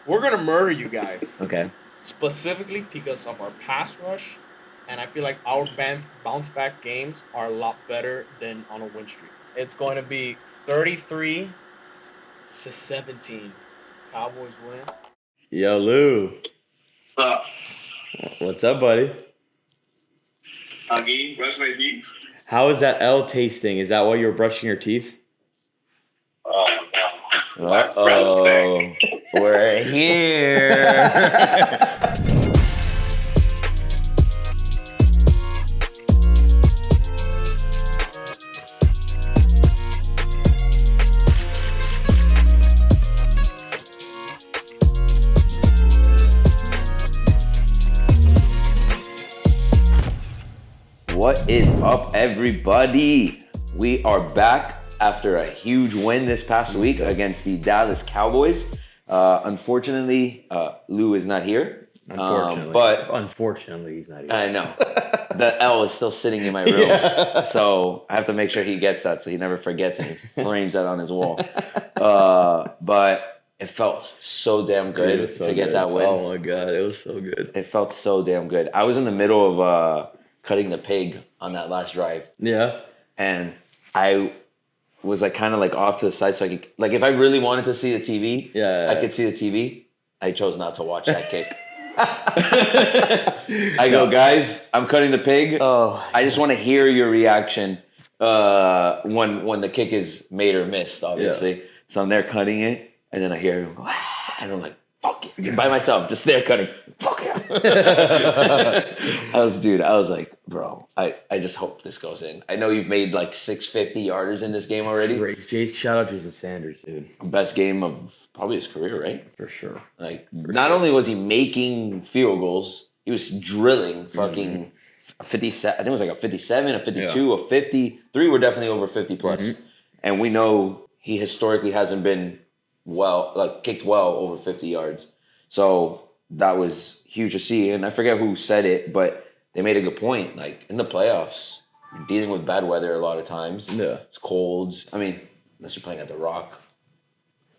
We're gonna murder you guys. Okay. Specifically because of our pass rush, and I feel like our bounce back games are a lot better than on a win streak. It's going to be 33-17. Cowboys win. Yo, Lou. Uh, What's up, buddy? Again, brush my teeth. How is that L tasting? Is that while you were brushing your teeth? Oh, no. My breath Uh-oh. stank. We're here. What is up, everybody? We are back after a huge win this past week against the Dallas Cowboys. Unfortunately, Lou is not here. Unfortunately, he's not here. I know. The L is still sitting in my room. Yeah. So I have to make sure he gets that so he never forgets and he frames that on his wall. But it felt so damn good to get that win. Oh my God, it was so good. It felt so damn good. I was in the middle of cutting the pig on that last drive. Yeah. And I was like kind of like off to the side so I could, like, if I really wanted to see the TV, I could see the TV. I chose not to watch that kick. I go, guys, I'm cutting the pig. Oh. I just want to hear your reaction when the kick is made or missed, obviously. Yeah. So I'm there cutting it, and then I hear him go, and I'm like, fuck it. By myself, just there cutting. Fuck yeah. I was like, bro, I just hope this goes in. I know you've made like 650 yarders in this game already. Great. Shout out Jason Sanders, dude. Best game of probably his career, right? For sure. Like, not only was he making field goals, he was drilling fucking 57. I think it was like a 57, a 52, a 50. Three were definitely over 50 plus. And we know he historically hasn't been kicked well over 50 yards. So that was huge to see. And I forget who said it, but they made a good point. Like, in the playoffs, you're dealing with bad weather a lot of times. Yeah. It's cold. I mean, unless you're playing at the Rock.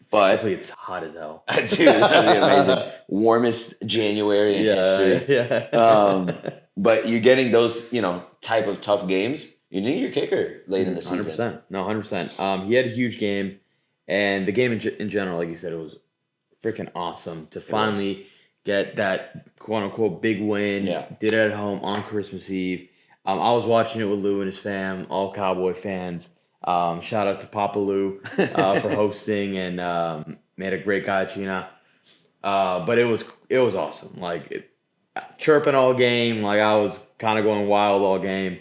But hopefully it's hot as hell. Dude, that'd be amazing. Warmest January in history. Yeah. But you're getting those, type of tough games. You need your kicker late in the season. 100%. No, 100%. He had a huge game. And the game in general, like you said, it was freaking awesome to finally get that quote-unquote big win. Yeah. Did it at home on Christmas Eve. I was watching it with Lou and his fam, all Cowboy fans. Shout out to Papa Lou for hosting and made a great gallina. But it was awesome. Like, chirping all game. Like, I was kind of going wild all game.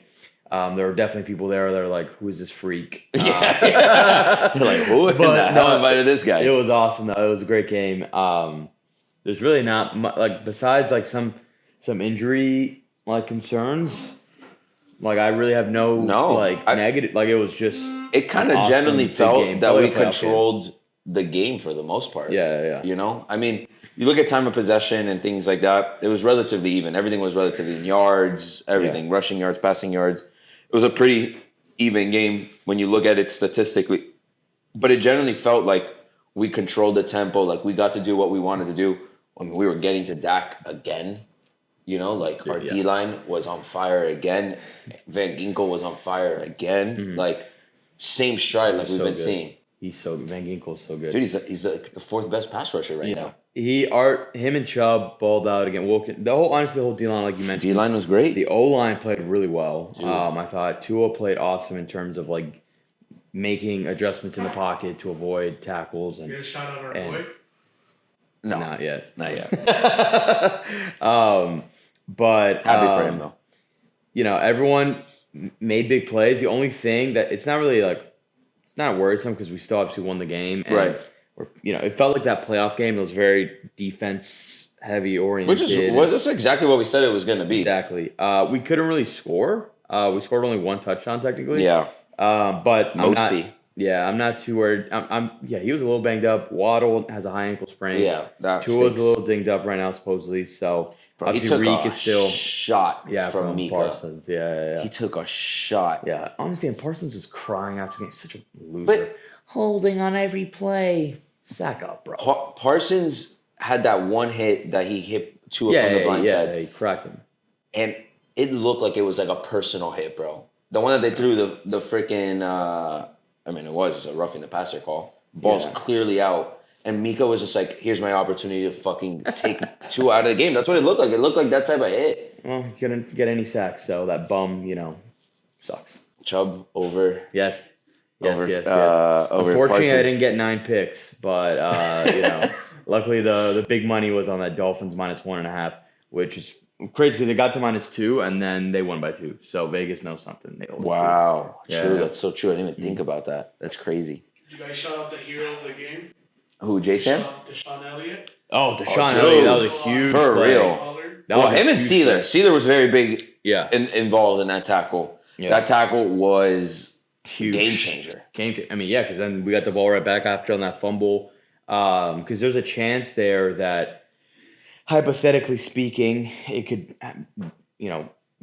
There were definitely people there that are like, who is this freak? They're like, who the hell invited this guy? It was awesome, though. It was a great game. There's really not much, like, besides like some injury like concerns. Like, I really have no negative. Like, it was just. It kind of awesome generally felt that we controlled the game for the most part. Yeah. I mean, you look at time of possession and things like that. It was relatively even. Everything was relatively in yards. Everything, rushing yards, passing yards. It was a pretty even game when you look at it statistically. But it generally felt like we controlled the tempo. Like, we got to do what we wanted to do. I mean, we were getting to Dak again. Our D-line was on fire again. Van Ginkel was on fire again. Like, same stride like we've been seeing. Van Ginkel's so good. Dude, he's the fourth best pass rusher right now. Him and Chubb balled out again. The whole D-line, like you mentioned. D-line was great. The O-line played really well. I thought Tua played awesome in terms of like making adjustments in the pocket to avoid tackles. And You gonna shout out our boy? No, not yet. But happy for him though. Everyone made big plays. The only thing that it's not really like it's not worrisome because we still obviously won the game. And right. It felt like that playoff game. It was very defense heavy oriented. That's exactly what we said it was going to be. Exactly. We couldn't really score. We scored only one touchdown technically. Yeah. But Mostly. I'm not too worried. He was a little banged up. Waddle has a high ankle sprain. Yeah. Tua's a little dinged up right now supposedly. So Bro, he took Reek a is still shot from Mika. Parsons. Yeah. He took a shot. Yeah. Honestly, and Parsons is crying after getting such a loser. But holding on every play. Sack up, bro. Parsons had that one hit that he hit Tua from the blind side. Yeah, he cracked him. And it looked like it was like a personal hit, bro. The one that they threw, the freaking, I mean, it was a roughing the passer call. Ball's clearly out. And Mika was just like, here's my opportunity to fucking take Tua out of the game. That's what it looked like. It looked like that type of hit. Well, he couldn't get any sacks, so that bum, sucks. Chubb over. Yes. Over Unfortunately, I Parsons. didn't get 9 picks, but luckily the big money was on that Dolphins -1.5, which is crazy because they got to -2 and then they won by 2. So Vegas knows something. They always Wow. do. True. Yeah. That's so true. I didn't even think about that. That's crazy. Did you guys shout out the hero of the game? Who, Jason? Deshaun Elliott. Oh, Deshaun dude. Elliott, that was a huge For play. real. That Well, was a him and huge Sealer. play. Sealer was very big Yeah. involved in that tackle. Yeah. That tackle was Huge. game changer. I mean, yeah, because then we got the ball right back after on that fumble. Because there's a chance there that, hypothetically speaking, it could,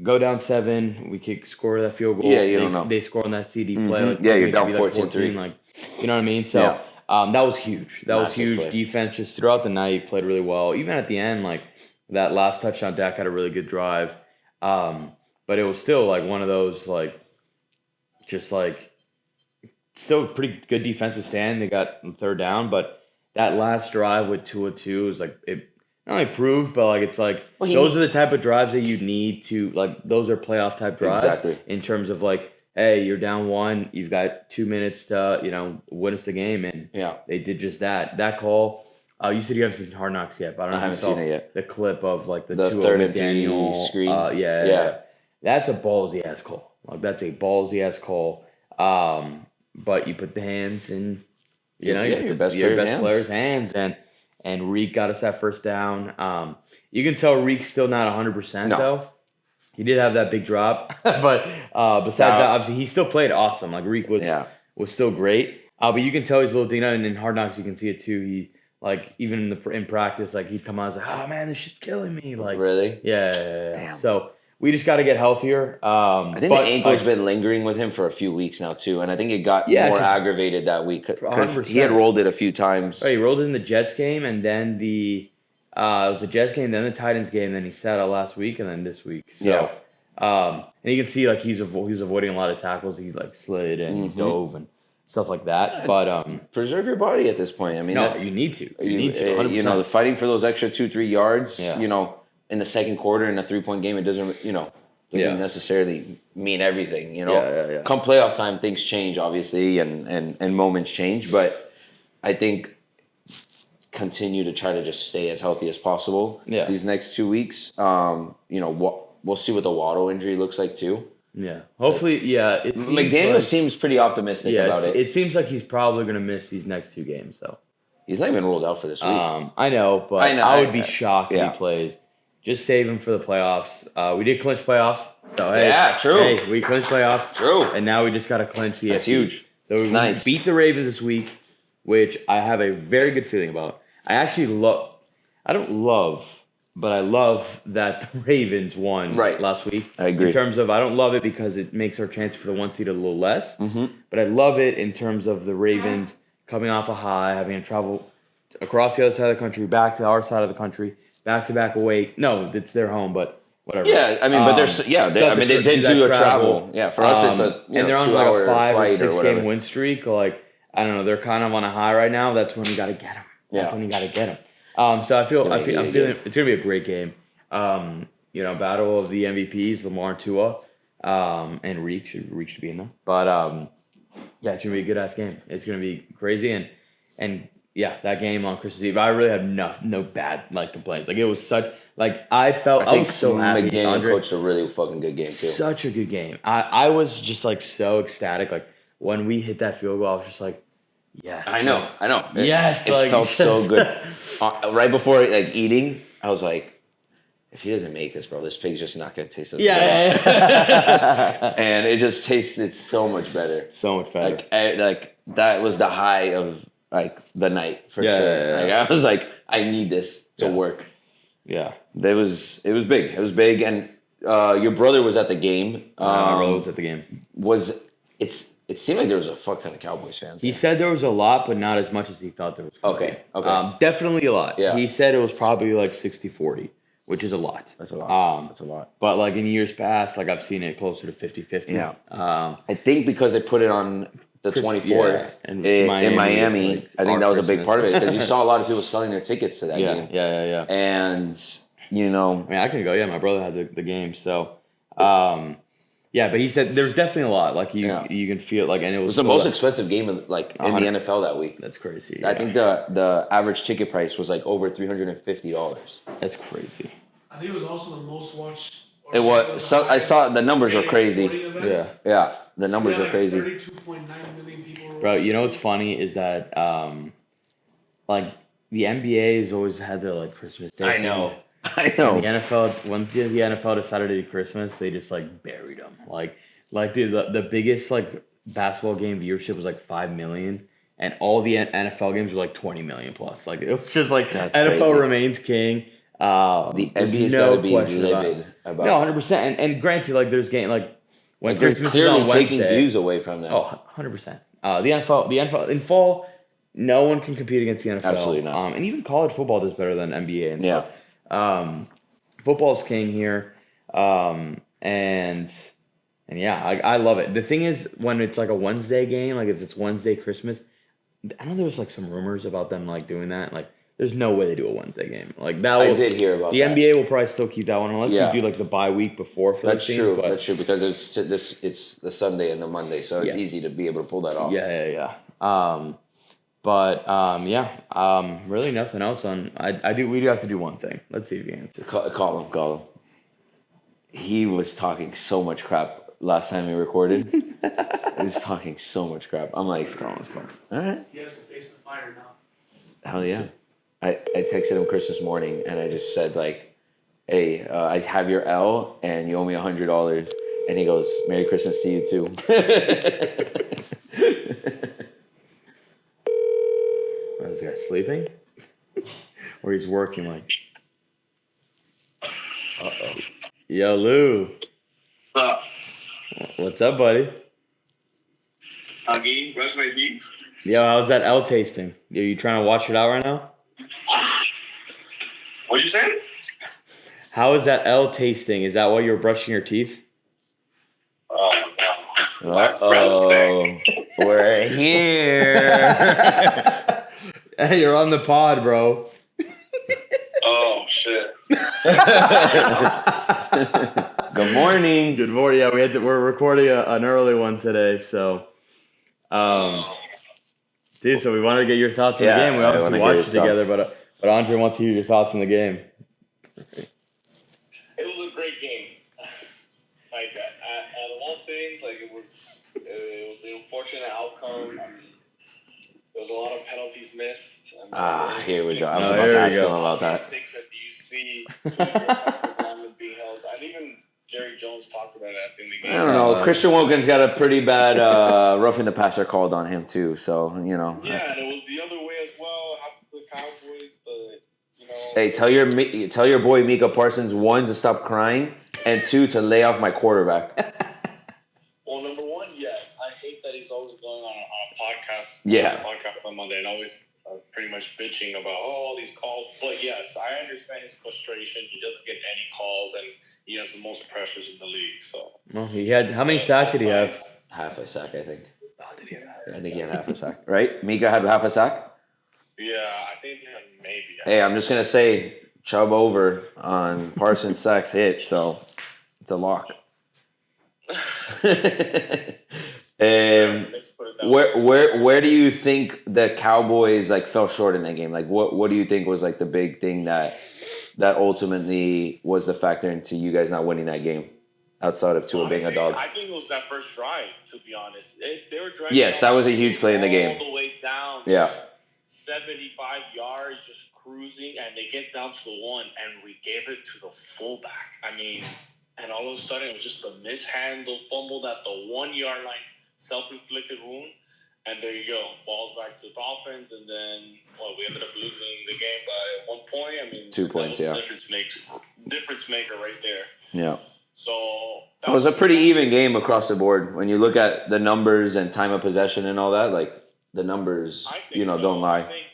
go down 7. We could score that field goal. Yeah, you don't know. They score on that CD play. Mhm. Like, Yeah, you're it down could be like 14-3. Like, you know what I mean? So that was huge. That was Massive huge. play. Defense just throughout the night played really well. Even at the end, like that last touchdown, Dak had a really good drive. But it was still like one of those still pretty good defensive stand. They got third down, but that last drive with 2-2 is like it not only proved, but like it's like those are the type of drives that you need to like. Those are playoff type drives in terms of like, hey, you're down 1, you've got 2 minutes to win us the game, and they did just that. That call. You said you haven't seen Hard Knocks yet, but I don't know if you saw seen it yet. the clip of like the 3rd and McDaniel 3 screen. Yeah. That's a ballsy ass call. Like that's a ballsy ass call. But you put the hands in, you put your the best player's hands, and Reek got us that first down. You can tell Reek's still not 100% though. He did have that big drop, but besides that, obviously he still played awesome. Like Reek was still great. But you can tell he's a little dinged out, and in Hard Knocks you can see it too. He like even in practice, like he'd come out and say, "Oh man, this shit's killing me." Like really, yeah. Damn. So we just got to get healthier. I think the ankle's been lingering with him for a few weeks now too, and I think it got more aggravated that week because he had rolled it a few times. Right, he rolled it in the Jets game, and then it was the Jets game, then the Titans game, then he sat out last week, and then this week. So, and you can see like he's avoiding a lot of tackles. He like slid and dove and stuff like that. But preserve your body at this point. I mean, you need to. You need to. 100%. The fighting for those extra 2-3 yards. In the second quarter in a 3-point game, it doesn't necessarily mean everything. Come playoff time, things change obviously, and moments change. But I think continue to try to just stay as healthy as possible. These next 2 weeks. We'll see what the Waddle injury looks like too. Yeah. Hopefully, McDaniel seems pretty optimistic about it. It seems like he's probably going to miss these next 2 games though. He's not even ruled out for this week. I know, but I would be shocked if he plays. Just save him for the playoffs. We did clinch playoffs, so true. Hey, we clinched playoffs. True. And now we just got to clinch the That's huge. So we beat the Ravens this week, which I have a very good feeling about. I actually I love that the Ravens won last week. I agree. In terms of, I don't love it because it makes our chance for the 1 seed a little less. But I love it in terms of the Ravens coming off a high, having to travel across the other side of the country, back to our side of the country, back-to-back away. No, it's their home, but whatever. Yeah, I mean, but they did do a travel. Yeah, for us, it's a and they're on 2-hour like a 5 or flight 6 game win streak. Like, I don't know, they're kind of on a high right now. That's when you got to get them. That's when you got to get them. So I'm feeling it's gonna be a great game. Battle of the MVPs, Lamar and Tua, and Reek should be in them. But it's gonna be a good ass game. It's gonna be crazy and that game on Christmas Eve, I really have no bad complaints. Like it was such I was so happy. McDaniel coached a really fucking good game too. Such a good game. I was just so ecstatic. Like when we hit that field goal, I was just like, yes. I know. Yes, it felt so good. Right before eating, I was like, if he doesn't make this, bro, this pig's just not gonna taste as good. And it just tasted so much better. So much better. That was the high of the night for sure. I was like, I need this to work. Yeah. It was big. It was big, and your brother was at the game. My brother was at the game. it seemed like there was a fuck ton of Cowboys fans. He there. said there was a lot, but not as much as he thought there was. Okay. Okay. Definitely a lot. Yeah. He said it was probably like 60-40, which is a lot. That's a lot. That's a lot. But like in years past, like I've seen it closer to 50-50. Yeah. I think because they put it on the 24th and in Miami, Miami, I think that was a big part of it because you saw a lot of people selling their tickets to that game. Yeah. And I mean, I can go. Yeah, my brother had the game, so. Yeah, but he said there's definitely a lot. Like you can feel like, and it was the most expensive game in the NFL that week. That's crazy. I think the average ticket price was like over $350. That's crazy. I think it was also the most watched. It was. So I saw the numbers were crazy. Yeah, the numbers are crazy. 32.9 million people. Bro, you know what's funny is that like the NBA has always had their like Christmas Day. I know. The NFL, once the NFL decided to do Christmas, they just like buried them. Like the biggest like basketball game viewership was like 5 million, and all the NFL games were like 20 million plus. Like it was just like That's NFL crazy. remains king. The NBA's got to be livid about. No, 100%. And granted, like there's game like when they're Christmas clearly is on taking Wednesday, views away from them. Oh, 100%. The NFL in fall, no one can compete against the NFL. Absolutely not. And even college football does better than NBA and stuff. Football's king here, and yeah, I love it. The thing is, when it's like a Wednesday game, like if it's Wednesday Christmas, I know there was like some rumors about them like doing that. Like, there's no way they do a Wednesday game. Like that. I did hear about the that. NBA will probably still keep that one unless you do like the bye week before for That's those true. teams, That's true because it's the Sunday and the Monday, so it's easy to be able to pull that off. Yeah. Really nothing else on. We do have to do one thing. Let's see if you answer. Call him. He was talking so much crap last time we recorded. He was talking so much crap. I'm like, let's call him. All right. He has to face the fire now. Hell yeah. I texted him Christmas morning and I just said like, hey, I have your L and you owe me $100. And he goes, Merry Christmas to you too. Is this guy sleeping? Or he's working like. Uh-oh. Yo, Lou. What's up? What's up, buddy? Again, where's my beef? Yo, how's that L tasting? Are you trying to wash it out right now? What'd you say? How is that L tasting? Is that while you're brushing your teeth? Oh, no. Uh-oh. We're here. Hey, you're on the pod, bro. Oh, shit. Good morning. Good morning. Yeah, we're recording an early one today, so dude, so we wanted to get your thoughts on the game. We obviously watched it together, but Andre wants to hear your thoughts on the game. It was a great game. Like, out of all things, like, it was an unfortunate outcome. I mean, there was a lot of penalties missed. Here we go. I was Oh, about here to we ask go. him about that. Things that you see being held. And even Jerry Jones talked about it after the game. I don't know. Christian Wilkins got a pretty bad roughing the passer called on him too. So you know. Yeah, and it was the other way as well. Happened to the Cowboys, but you know. Hey, tell your boy Micah Parsons, 1, to stop crying, and 2, to lay off my quarterback. Well, number one, yes. I hate that he's always going on a podcast. Yeah. Podcast on Monday and always pretty much bitching about all these calls. But yes, I understand his frustration. He doesn't get any calls, and he has the most pressures in the league. So. Well, he had how many sacks did he have? Half a sack, I think. Oh, did he have I think he had half a sack. Right? Mika had half a sack? Yeah, I think maybe. Hey, I'm just going to say Chubb over on Parsons sacks hit, so it's a lock. Where do you think the Cowboys like fell short in that game? Like what do you think was like the big thing that ultimately was the factor into you guys not winning that game outside of Tua being a dog? I think it was that first drive, to be honest. They were driving. Yes, that was a huge play in the game. All the way down. Yeah. 75 yards, just cruising, and they get down to the 1, and we gave it to the fullback. I mean, and all of a sudden it was just a mishandled fumble at the 1-yard line, self-inflicted wound, and there you go. Ball's back to the offense, and then we ended up losing the game by 1 point. I mean, 2 points, that was a difference maker right there. Yeah. So It was a pretty even game across the board. When you look at the numbers and time of possession and all that, like the numbers, I think so. don't lie. I think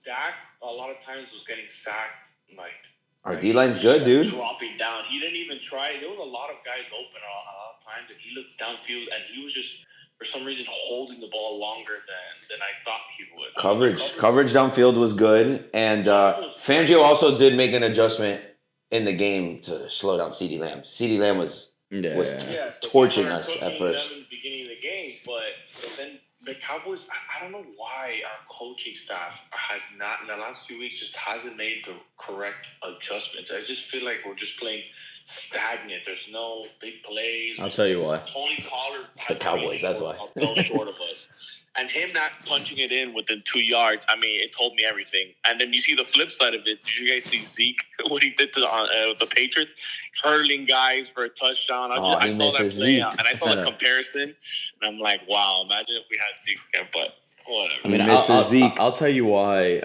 Dak a lot of times was getting sacked, like Our D-line's good, dude. dropping down. He didn't even try. There was a lot of guys open a lot of times, and he looks downfield, and he was just for some reason holding the ball longer than I thought he would. Coverage downfield was good, and Fangio also did make an adjustment in the game to slow down CeeDee Lamb. CeeDee Lamb was torching us at first. In the beginning of the game, but then the Cowboys, I don't know why our coaching staff has not in the last few weeks just hasn't made the correct adjustments. I just feel like we're just playing stagnant. There's no big plays. I'll tell you why. Tony Pollard, It's the Cowboys. That's why. Fell short of us. And him not punching it in within 2 yards, I mean, it told me everything. And then you see the flip side of it. Did you guys see Zeke, what he did to the Patriots? Hurling guys for a touchdown. I saw that play out, and I saw the comparison. And I'm like, wow, imagine if we had Zeke again. But whatever. I mean, I'll tell you why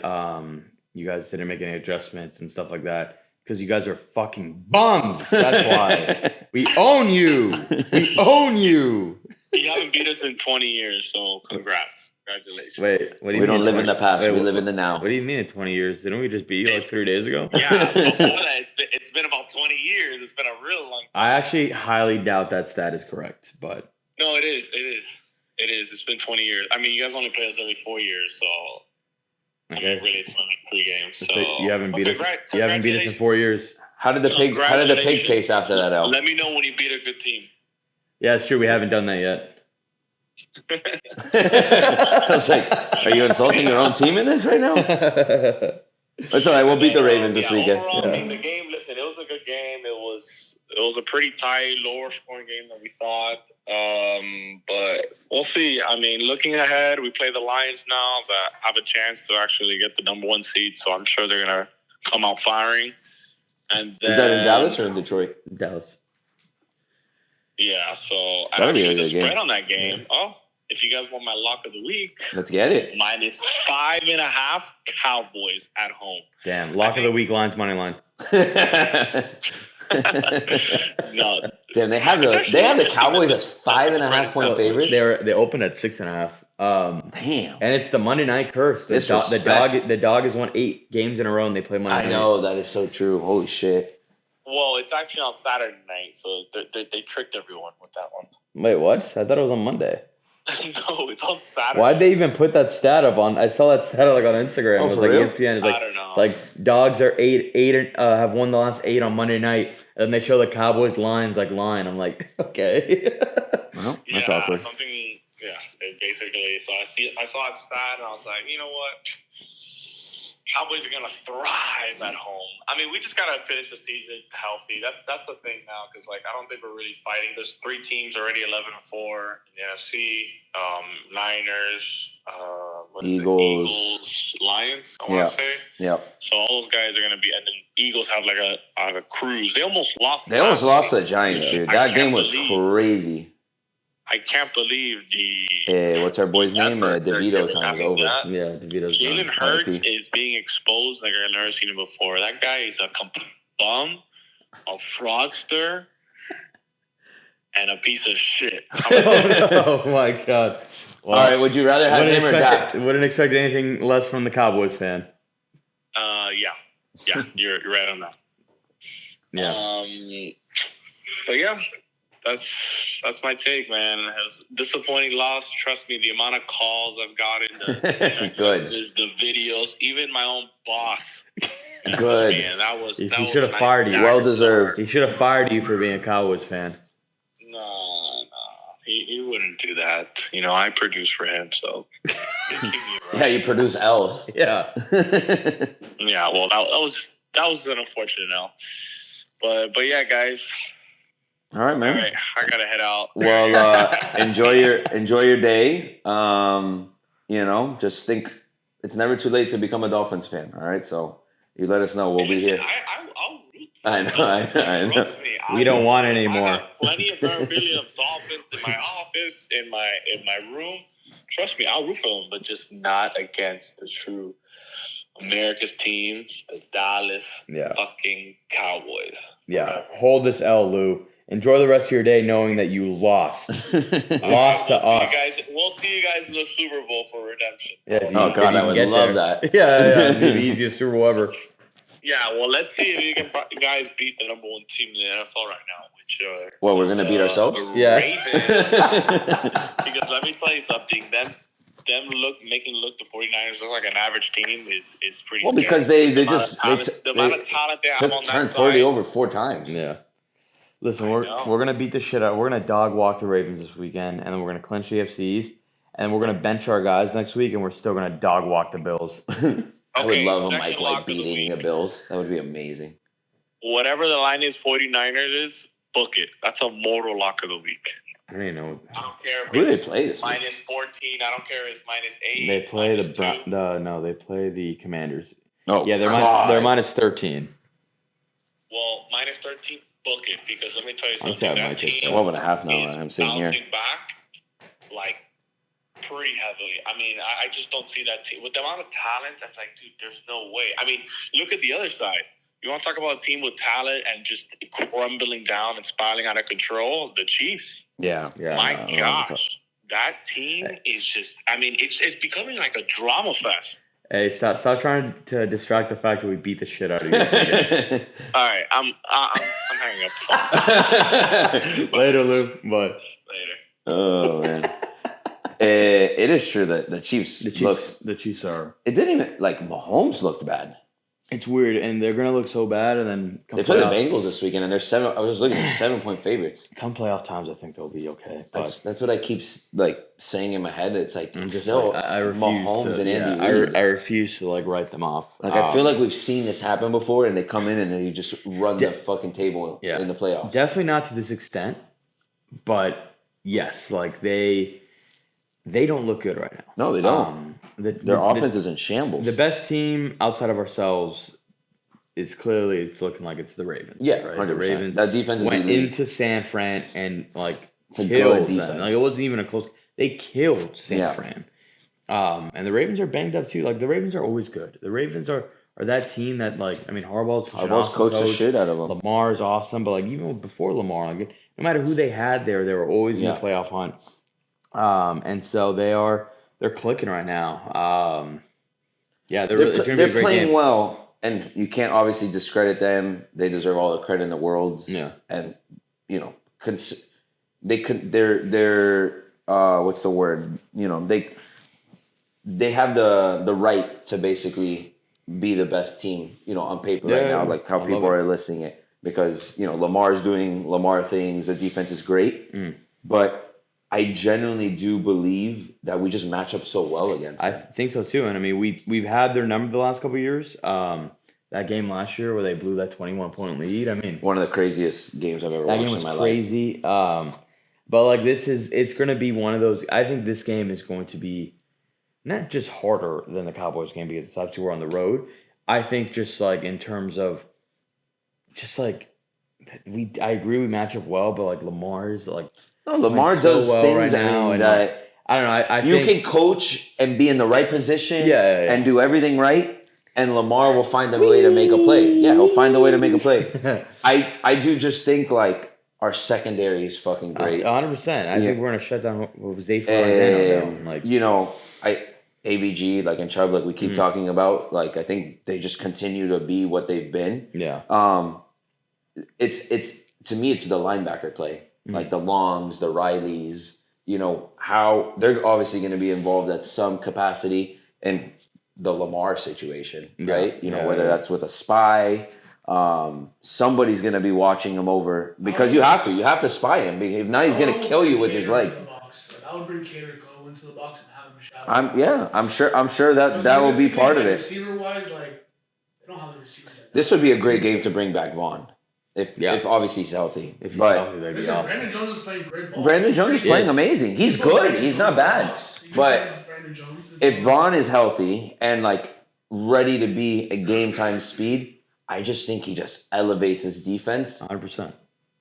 you guys didn't make any adjustments and stuff like that. Because you guys are fucking bums. That's why. We own you. We own you. You haven't beat us in 20 years, so congrats. Congratulations. Wait, what do you mean? We don't live in the past. We live in the now. What do you mean in 20 years? Didn't we just beat you like 3 days ago? Yeah, before that, it's been about 20 years. It's been a real long time. I actually highly doubt that stat is correct, but... No, it is. It's been 20 years. I mean, you guys only play us every 4 years, so... Okay. I mean, really, it's been like 3 games. So you haven't beat us. You haven't beat us in 4 years. How did the pig chase after that, Al? Let me know when you beat a good team. Yeah, it's true. We haven't done that yet. I was like, are you insulting your own team in this right now? That's all right. We'll beat the Ravens this weekend. Overall, I mean, the game. Listen, it was a good game. It was a pretty tight, lower scoring game than we thought. But we'll see. I mean, looking ahead, we play the Lions now that have a chance to actually get the number 1 seed. So I'm sure they're gonna come out firing. And then, is that in Dallas or in Detroit? Dallas. Yeah. So That'll be a actually, the good spread game. on that game. Yeah. Oh, if you guys want my lock of the week, let's get it. -5.5 Cowboys at home. Damn, lock of the week lines money line. No, damn, they have the Cowboys as 5.5 point favorites. They opened at 6.5. Damn, and it's the Monday night curse. The dog has won 8 games in a row, and they play Monday night. I know that is so true. Holy shit. Well, it's actually on Saturday night, so they tricked everyone with that one. Wait, what? I thought it was on Monday. No, it's on Saturday. Why'd they even put that stat up on? I saw that stat like on Instagram. Oh, it was for like real? ESPN. It's like, I don't know. It's like dogs are have won the last 8 on Monday night, and then they show the Cowboys lines like line. I'm like, okay. Well, that's awkward. Something. Yeah, they basically. So I saw that stat, and I was like, you know what? Cowboys are gonna thrive at home. I mean, we just gotta finish the season healthy. That's the thing now, because like I don't think we're really fighting. There's 3 teams already 11-4 in the NFC. Niners, Eagles, Lions. I want to say. Yeah. So all those guys are gonna be, and then Eagles have like a cruise. They almost lost. They almost lost to the Giants, dude. That game was crazy. I can't believe the. What's our boy's name? DeVito time is over. Yeah, DeVito's Jalen Hurts is being exposed like I've never seen him before. That guy is a complete bum, a fraudster, and a piece of shit. Oh my god! Well, all right, would you rather have him or Dak? Wouldn't expect anything less from the Cowboys fan. Yeah, you're right on that. Yeah. But yeah. That's my take, man. It was a disappointing loss. Trust me, the amount of calls I've gotten, the videos, even my own boss. Good. Me, and he should have fired you. Well deserved. He should have fired you for being a Cowboys fan. No. He wouldn't do that. You know, I produce for him, so. Yeah, you produce L's. Yeah. Yeah. Well, that was an unfortunate L. But yeah, guys. All right, man. All right, I gotta head out. Well, enjoy your day. Just think it's never too late to become a Dolphins fan. All right, so you let us know. We'll be here. I'll root. I know. Trust me, we don't want any more. I have plenty of memorabilia of Dolphins in my office, in my room. Trust me, I'll root for them, but just not against the true America's team, the Dallas fucking Cowboys. Yeah, hold this L, Lou. enjoy the rest of your day knowing that you lost. Lost to us. We'll see you guys in the Super Bowl for redemption. Yeah, if you, Oh, God, if you I can would get love there. that. Yeah, it'd be the easiest Super Bowl ever. Yeah, well, let's see if you can guys beat the number 1 team in the NFL right now, which Well, we're gonna beat ourselves? Yeah. Ravens. Because let me tell you something, making look the 49ers look like an average team is pretty. Well, scary. because the amount of talent they have on that turned side. Purdy over 4 times. Yeah. Listen, we're gonna beat the shit out. We're gonna dog walk the Ravens this weekend, and then we're gonna clinch the AFC East, and we're gonna bench our guys next week, and we're still gonna dog walk the Bills. I would love a second Mike lock White of the beating the week. Bills. That would be amazing. Whatever the line is, 49ers is, book it. That's a mortal lock of the week. I don't even know. I don't care if Who do they it's play this week? minus 14. I don't care if it's minus 8. They play minus 2. they play the Commanders. Oh, Yeah, they're God. minus 13. Well, minus 13, book it, because let me tell you I'm something. sorry, That Mike, team it's 12.5 now. is I'm sitting here. bouncing back like pretty heavily. I mean, I just don't see that team with the amount of talent. I'm like, dude, there's no way. I mean, look at the other side. You want to talk about a team with talent and just crumbling down and spiraling out of control? The Chiefs. Yeah. My gosh, that team is just. I mean, it's becoming like a drama fest. Hey, stop trying to distract the fact that we beat the shit out of you. All right, I'm hanging up the phone. Later, Lou. Bye. Later. Oh, man. It is true that the Chiefs. The Chiefs are. It didn't even Mahomes looked bad. It's weird, and they're gonna look so bad, and then They play the Bengals this weekend, and they're 7. I was looking at 7-point favorites. Come playoff times, I think they'll be okay. But That's what I keep saying in my head. It's like I'm just still I refuse Mahomes to, and Andy Reid. I refuse to write them off. I feel like we've seen this happen before, and they come in and they just run the fucking table in the playoffs. Definitely not to this extent, but yes, they don't look good right now. No, they don't. Their offense is in shambles. The best team outside of ourselves is it's looking like it's the Ravens. Yeah, right? 100%. The Ravens That defense is went elite. into San Fran and a killed good them. defense. It wasn't even a close. They killed San Fran. And the Ravens are banged up too. The Ravens are always good. The Ravens are that team that Harbaugh's coached the shit out of them. Lamar's awesome, but even before Lamar, no matter who they had there, they were always in the playoff hunt. And so they're clicking right now. They're playing well, and you can't obviously discredit them. They deserve all the credit in the world. Yeah, and they're what's the word? They have the right to basically be the best team, on paper right now, like how people are listing it, because Lamar's doing Lamar things. The defense is great, but I genuinely do believe that we just match up so well against them. I think so too. And I mean, we've had their number the last couple of years. That game last year where they blew that 21-point lead. I mean, one of the craziest games I've ever watched in my life. That game was crazy. But it's going to be one of those. I think this game is going to be not just harder than the Cowboys game because it's obviously we're on the road. I think just in terms of I agree we match up well, but Lamar's No, Lamar does things right now, that I don't know. I you think, can coach and be in the right position and do everything right, and Lamar will find a way to make a play. Yeah, he'll find a way to make a play. I do just think our secondary is fucking great. 100%. I think we're gonna shut down Zay AVG and Chubb we keep talking about. I think they just continue to be what they've been. Yeah. It's to me it's the linebacker play. The Longs, the Rileys, how they're obviously going to be involved at some capacity in the Lamar situation, right? Whether that's with a spy, somebody's going to be watching him over because you have to spy him. If not, he's going to kill you with his legs. I would bring Cater go into the box and have him shout. I'm sure that will be part of it. Receiver wise, they don't have the receivers. This would be a great game to bring back Vaughn. If obviously he's healthy. If he's healthy, that'd be awesome. Brandon Jones is playing great ball. Brandon Jones is playing amazing. He's good. He's not bad. But if Vaughn is healthy and ready to be a game time speed, I just think he just elevates his defense. 100%.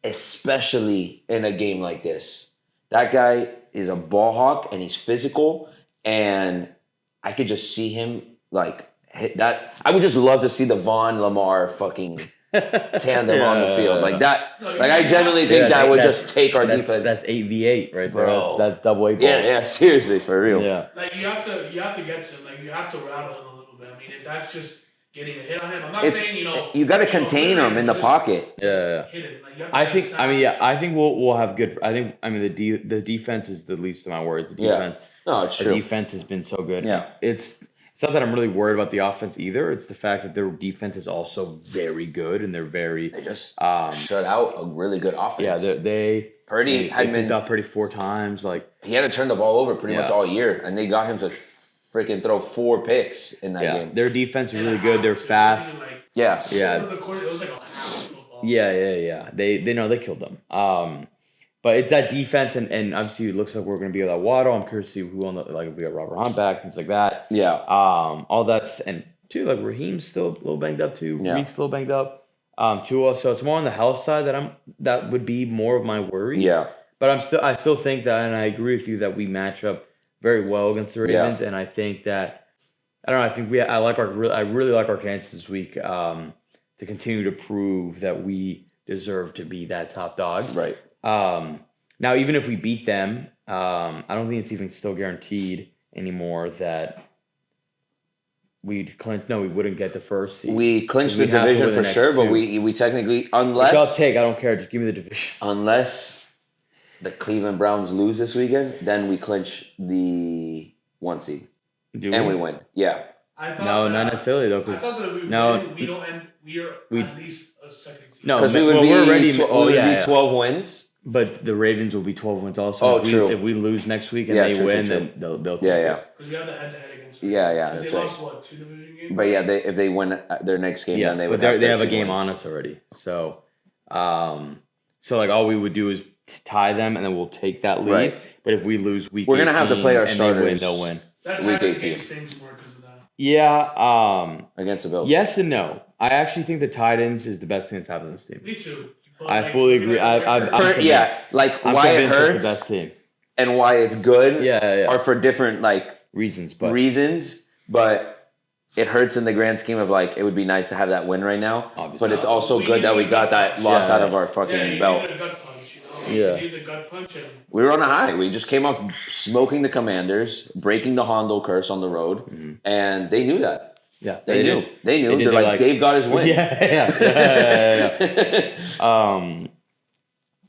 Especially in a game like this. That guy is a ball hawk and he's physical, and I could just see him hit that. I would just love to see the Vaughn Lamar fucking tandem on the field like that. No, Like I genuinely think that would just take our defense. That's 8v8 right there. Bro. That's double 8 balls. Yeah, seriously, for real. Yeah. Like you have to get to him. Like you have to rattle him a little bit. I mean, if that's just getting a hit on him, I'm not saying you got to contain him in the pocket. Yeah. Hit him. Like, you have to I think we'll have good. The defense is the least of my worries. The defense. No, it's the true. defense has been so good. Yeah. It's not that I'm really worried about the offense either. It's the fact that their defense is also very good and they're very. They just shut out a really good offense. Yeah, they picked up Purdy 4 times. Like he had to turn the ball over pretty much all year, and they got him to freaking throw 4 picks in that game. Their defense is really good. They're fast. Yeah. It was like a half of football. Yeah. They know they killed them. But it's that defense, and obviously it looks like we're going to be without Waddle. I'm curious to see who on if we got Robert Hunt back, things like that. Yeah. All that's and too like Raheem's still a little banged up too. Yeah. Meek's still banged up. Tua, so it's more on the health side that would be more of my worries. Yeah. But I still think that, and I agree with you that we match up very well against the Ravens, and I think that I don't know. I really like our chances this week to continue to prove that we deserve to be that top dog. Right. Now, even if we beat them, I don't think it's even still guaranteed anymore that we'd clinch. No, we wouldn't get the first seed. We clinched the division for sure, but we technically, unless I'll take, I don't care. Just give me the division. Unless the Cleveland Browns lose this weekend, then we clinch the 1 seed. We win. Yeah. No, not necessarily though. I thought that if we win, we don't end. We are at least a second seed. No, because we would be 12 wins. But the Ravens will be 12 wins also. Oh, true. If we lose next week and they win, then they'll take it. Because we have the head-to-head against. Yeah. They lost 2 division games. But if they win their next game, then they would. But they have a game on us already. So, like all we would do is tie them, and then we'll take that lead. Right. But if we lose week, we're gonna have to play our starters. They'll win. That week 18 stings more because of that. Yeah. Against the Bills. Yes and no. I actually think the tight ends is the best thing that's happened to this team. Me too. I fully agree. I'm convinced. I'm why it convinced hurts it's the best team and why it's good. Are for different reasons, but it hurts in the grand scheme of it would be nice to have that win right now. Obviously. But it's also good that we got that loss out of our fucking belt. You need a gut punch, You need the gut punch. We were on a high. We just came off smoking the Commanders, breaking the Hondo curse on the road, and they knew that. Yeah, they knew. They're like, Dave got his win. Yeah.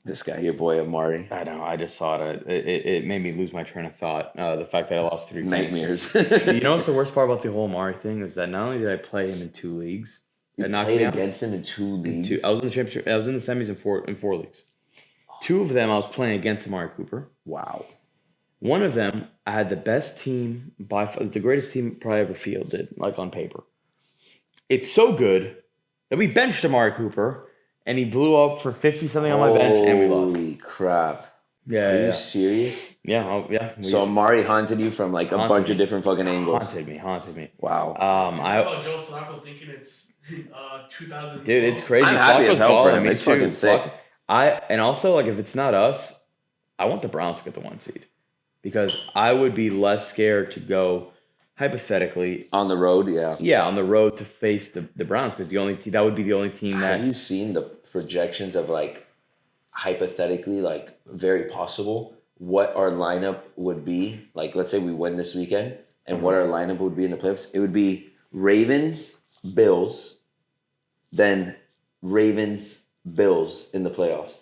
This guy, your boy Amari. I know. I just saw it. It made me lose my train of thought. The fact that I lost 3 nightmares. You know what's the worst part about the whole Amari thing is that not only did I play him in 2 leagues, you played against him in 2 leagues. I was in the championship. I was in the semis in four leagues. 2 of them I was playing against Amari Cooper. Wow. One of them, I had the best team by far, the greatest team probably ever fielded, on paper. It's so good that we benched Amari Cooper, and he blew up for 50-something on my bench, and we lost. Holy crap. Yeah, Are you serious? Yeah. So Amari haunted you from a bunch of different fucking angles. Haunted me. Wow. How about Joe Flacco thinking it's 2000? Dude, it's crazy. I'm happy as hell for him. It's fucking sick. And also, if it's not us, I want the Browns to get the 1 seed. Because I would be less scared to go, hypothetically, on the road. Yeah, on the road to face the Browns, because that would be the only team that. Have you seen the projections of hypothetically, very possible what our lineup would be? Let's say we win this weekend, and what our lineup would be in the playoffs. It would be Ravens, Bills, then Ravens, Bills in the playoffs.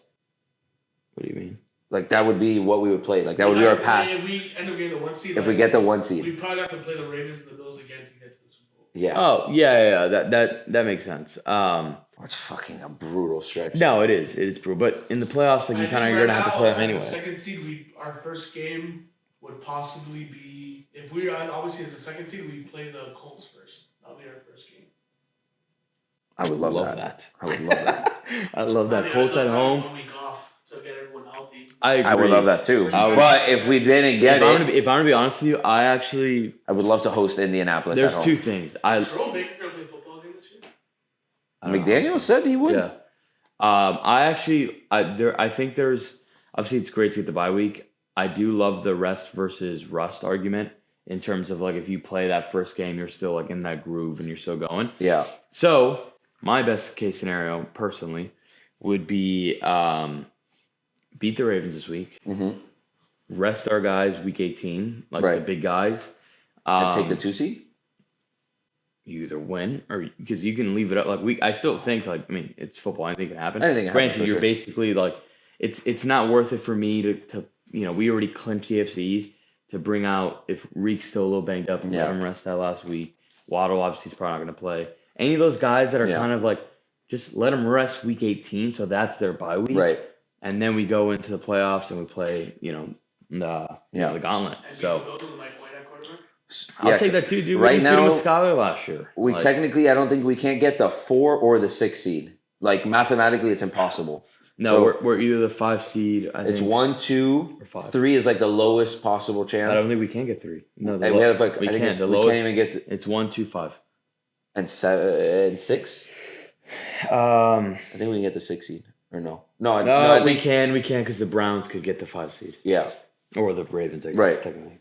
What do you mean? That would be what we would play. That would be our path. If we end up getting the 1 seed. If we get the 1 seed. We probably have to play the Ravens and the Bills again to get to the Super Bowl. Yeah. Oh, yeah. That makes sense. It's fucking a brutal stretch. No, it is. It is brutal. But in the playoffs, you're gonna have to play them anyway. As a second seed, our first game would possibly be, if we are obviously as a second seed, we play the Colts first. That'll be our first game. I would love that. I would love that. I love that. Colts at home. 1 week off to get everyone healthy. I agree. I would love that too. But if we didn't get if I'm gonna be honest with you, I would love to host Indianapolis. There's 2 things. Jerome Baker gonna play football again this year? McDaniel said he would. Yeah. I think there's obviously it's great to get the bye week. I do love the rest versus rust argument in terms of if you play that first game, you're still in that groove and you're still going. Yeah. So my best case scenario personally would be beat the Ravens this week, rest our guys week 18, like the big guys, and take the 2 seed. You either win or because you can leave it up. Like I still think it's football. Anything can happen. Anything can happen. Granted, you're basically like it's not worth it for me to we already clinched the AFC East to bring out if Reek's still a little banged up and let him rest that last week. Waddle obviously is probably not going to play. Any of those guys that are kind of like just let them rest week 18, so that's their bye week. Right. And then we go into the playoffs and we play the gauntlet. So. I'll take that too, dude. Right now, with Scholar last year. We technically, I don't think we can't get the 4 or the 6 seed. Like mathematically, it's impossible. No, so we're either the 5 seed. It's 1, 2, or 5. 3 is like the lowest possible chance. I don't think we can get 3. No, we have like we can't. We can't even get. It's 1, 2, 5, and 7 and 6. I think we can get the 6 seed or no. No, I think we can because the Browns could get the 5 seed. Yeah, or the Ravens, I guess, technically,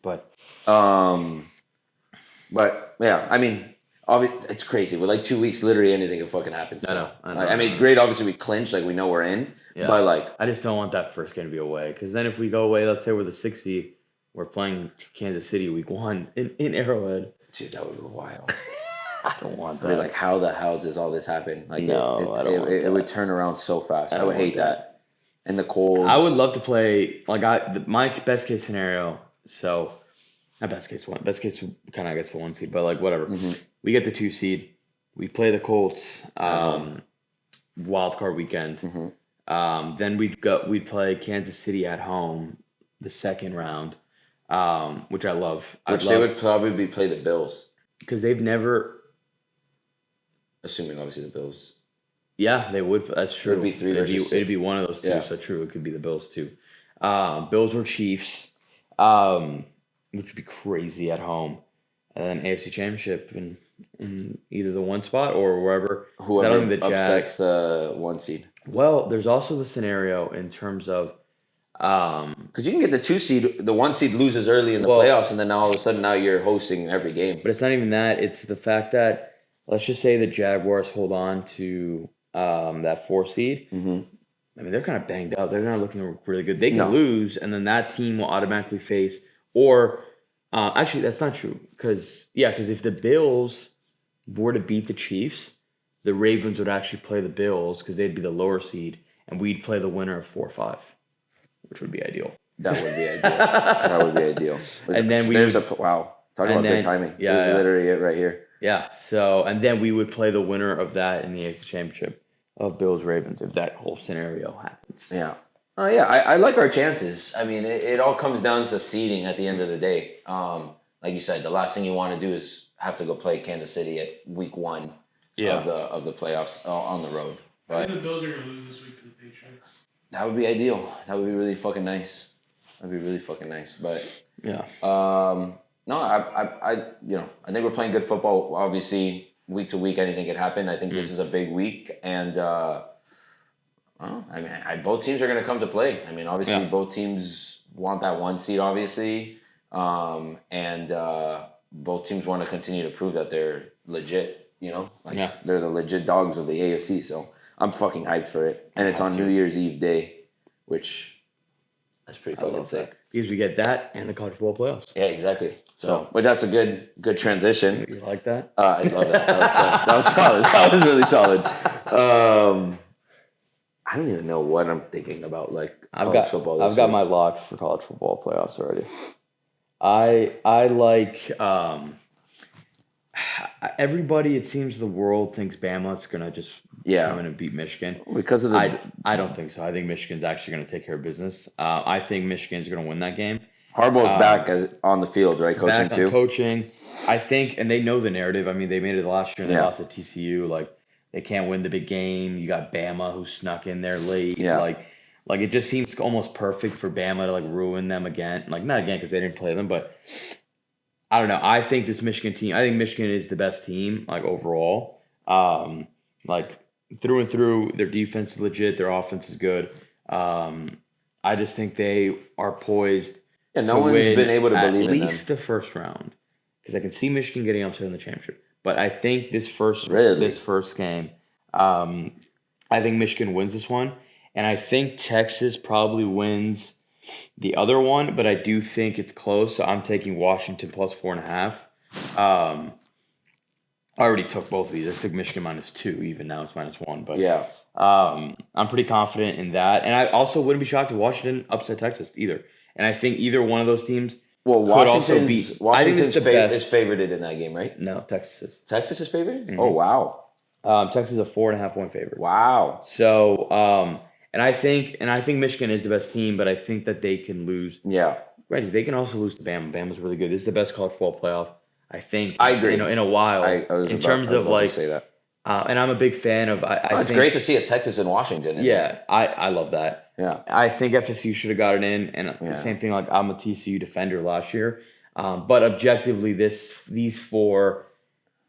But yeah, I mean, it's crazy. With like 2 weeks, literally anything can fucking happen. So. I know. I mean, it's great. Obviously, we clinch, like we know we're in. Yeah. But like, I just don't want that first game to be away. Because then if we go away, let's say we're the 6th seed, we're playing Kansas City week 1 in Arrowhead. Dude, that would be wild. I don't want that. I mean, like, how the hell does all this happen? Like, no, I don't want that. It would turn around so fast. I would hate that. And the cold. I would love to play my best case scenario. So. Not best case one. Best case kind of gets the 1 seed, but like whatever. We get the 2 seed. We play the Colts wild card weekend. Then we'd play Kansas City at home the second round, which I love. They would probably play the Bills because they've never. Assuming obviously the Bills. Yeah, they would. That's true. It'd be 3 versus 6. It'd be one of those two. Yeah. So true. It could be the Bills too. Bills or Chiefs. Which would be crazy at home, and then AFC Championship in either the 1 spot or wherever. Whoever upsets the 1 seed. Well, there's also the scenario in terms of because you can get the 2 seed, the 1 seed loses early in the playoffs, and then all of a sudden now you're hosting every game. But it's not even that; it's the fact that let's just say the Jaguars hold on to that 4 seed. I mean, they're kind of banged up. They're not looking really good. They can lose, and then that team will automatically face. Or, actually, that's not true. Because if the Bills were to beat the Chiefs, the Ravens would actually play the Bills because they'd be the lower seed, and we'd play the winner of 4-5, which would be ideal. That would be ideal. That would be ideal. And then wow. Talking about good timing. Yeah, this is literally it right here. Yeah. So, and then we would play the winner of that in the AFC Championship of Bills Ravens if that whole scenario happens. Yeah. Oh yeah, I like our chances. I mean, it all comes down to seeding at the end of the day. Like you said, the last thing you want to do is have to go play Kansas City at week 1 of the playoffs on the road. I think the Bills are gonna lose this week to the Patriots. That would be ideal. That would be really fucking nice. That'd be really fucking nice. But yeah. No, I think we're playing good football. Obviously, week to week, anything could happen. I think this is a big week, and. Both teams are going to come to play. I mean, obviously, both teams want that 1 seed, obviously, and both teams want to continue to prove that they're legit. They're the legit dogs of the AFC. So I'm fucking hyped for it, and it's on New Year's Eve day, which that's pretty fucking sick. Because we get that and the college football playoffs. Yeah, exactly. So, but that's a good transition. You like that? I love that. That was solid. That was really solid. I don't even know what I'm thinking about. Like football. I've got my locks for college football playoffs already. I like everybody. It seems the world thinks Bama's gonna just come in and beat Michigan because of the. I don't think so. I think Michigan's actually gonna take care of business. I think Michigan's gonna win that game. Harbaugh's back on the field, right? Coaching back on coaching. I think, and they know the narrative. I mean, they made it last year and they lost to TCU. Like. They can't win the big game. You got Bama who snuck in there late. Yeah. Like it just seems almost perfect for Bama to ruin them again. Like not again because they didn't play them, but I don't know. I think this Michigan team. I think Michigan is the best team overall. Through and through, their defense is legit. Their offense is good. I just think they are poised. Yeah, no one's been able to believe in them. At least the first round, because I can see Michigan getting upset in the championship. But I think this first game, I think Michigan wins this one, and I think Texas probably wins the other one, but I do think it's close. So I'm taking Washington plus 4.5. I already took both of these. I took Michigan -2. Even now it's -1. But Yeah. I'm pretty confident in that, and I also wouldn't be shocked if Washington upset Texas either. And I think either one of those teams Well, could also beat. I think it's the best. is favorited in that game, right? No, Texas is. Texas is favored? Mhm. Oh, wow. Texas is a 4.5-point favorite. Wow. So, and I think Michigan is the best team, but I think that they can lose. Yeah. Reggie, they can also lose to Bama. Bama's really good. This is the best college football playoff, I think. I agree. In a while. In terms of like, say that. and I'm a big fan of. It's think, great to see a Texas and Washington. Yeah, I love that. Yeah. I think FSU should have gotten in, and the same thing. Like I'm a TCU defender last year, but objectively, these four,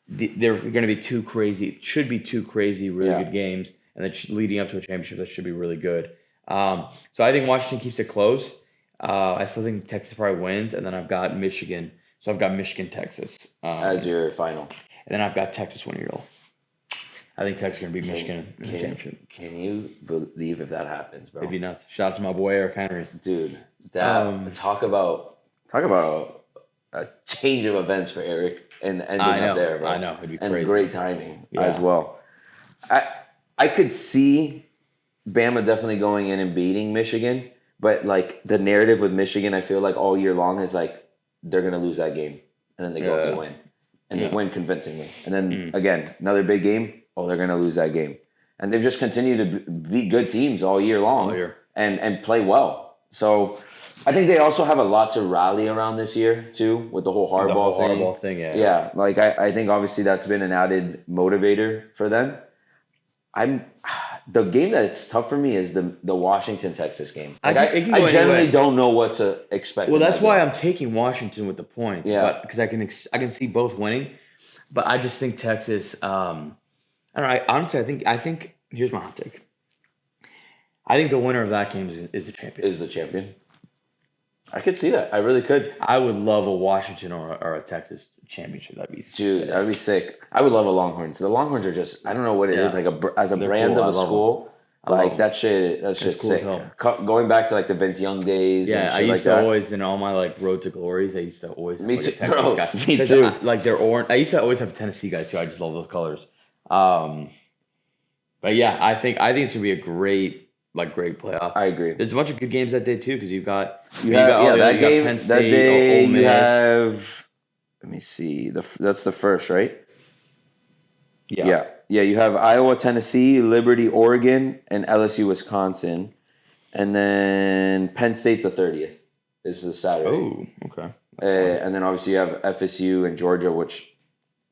they're going to be too crazy. Should be too crazy, really good games, and then leading up to a championship that should be really good. So I think Washington keeps it close. I still think Texas probably wins, and then I've got Michigan. So I've got Michigan, Texas as your final, and then I've got Texas winning it all. I think Texas is going to beat Michigan in the championship. Can you believe if that happens, bro? It'd be nuts. Shout out to my boy Eric Henry. Dude, that talk about a change of events for Eric and ending up there, bro. I know. It'd be crazy. And great timing as well. I could see Bama definitely going in and beating Michigan, but like the narrative with Michigan, I feel like all year long is like they're going to lose that game, and then they go and they win. And they win convincingly. And then, again, another big game. Oh, they're going to lose that game. And they've just continued to be good teams all year long and play well. So I think they also have a lot to rally around this year, too, with the whole Harbaugh thing. Yeah, like I think obviously that's been an added motivator for them. The game that's tough for me is the Washington-Texas game. Like I generally don't know what to expect. Well, that's why I'm taking Washington with the points. Yeah, because I can see both winning, but I just think Texas. I don't know. Honestly, I think here's my hot take. I think the winner of that game is the champion. Is the champion. I could see that. I really could. I would love a Washington or a Texas championship. That'd be sick. That'd be sick. I would love a Longhorns. The Longhorns are just, I don't know what it is, like as a brand of a school. Like that's shit's cool sick. Going back to like the Vince Young days. Yeah, and I used to always, in all my like road to glories, I used to always. Me too, Texas bro. guy. Me too. Like they're orange. I used to always have a Tennessee guy too. I just love those colors. But yeah, I think it's gonna be a great playoff. I agree. There's a bunch of good games that day too because you got that game Penn State, that day. Ole Miss. You have. Let me see. That's the first, right? Yeah. You have Iowa, Tennessee, Liberty, Oregon, and LSU, Wisconsin, and then Penn State's the 30th. This is Saturday. Oh, okay. And then obviously you have FSU and Georgia, which,